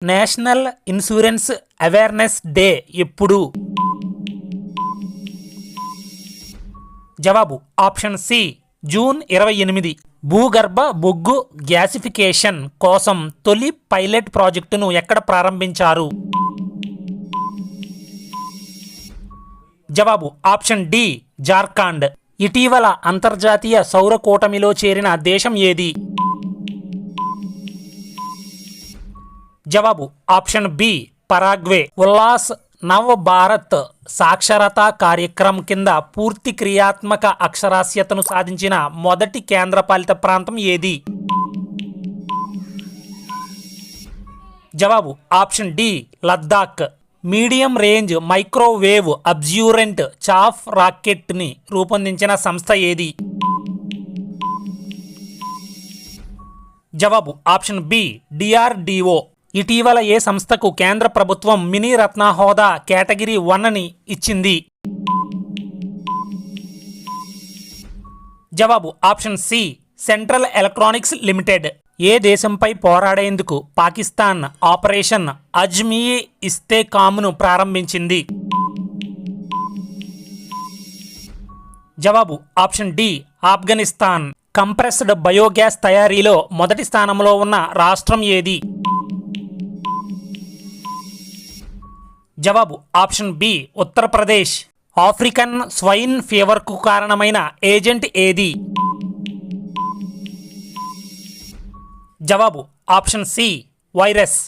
National insurance awareness day ఎప్పుడు? జవాబు option C June 28. భూగర్భ బొగ్గు గ్యాసిఫికేషన్ కోసం తొలి పైలట్ ప్రాజెక్టును ఎక్కడ ప్రారంభించారు? జవాబు ఆప్షన్ డి జార్ఖండ్. ఇటీవల అంతర్జాతీయ సౌర కూటమిలో చేరిన దేశం ఏది? జవాబు option B Paraguay. Ullas Nav Bharat Saksharta కార్యక్రమం కింద పూర్తి క్రియాత్మక అక్షరాస్యతను సాధించిన మొదటి కేంద్రపాలిత ప్రాంతం ఏది? జవాబు option D Ladakh. Medium range microwave obscurant chaff రాకెట్ని రూపొందించిన సంస్థ ఏది? జవాబు ఆప్షన్ బి డిఆర్డిఓ. ఇటీవల ఏ సంస్థకు కేంద్ర ప్రభుత్వం మినీ రత్న హోదా కేటగిరీ 1ని ఇచ్చింది? జవాబు option C central electronics limited. ఏ దేశంపై పోరాడేందుకు పాకిస్తాన్ ఆపరేషన్ అజ్మీ ఇస్తేకామ్ను ప్రారంభించింది? జవాబు option D Afghanistan. Compressed biogas తయారీలో మొదటి స్థానంలో ఉన్న రాష్ట్రం ఏది? జవాబు option B Uttar Pradesh. African swine ఫీవర్కు కారణమైన ఏజెంట్ ఏది? జవాబు ఆప్షన్ సి వైరస్.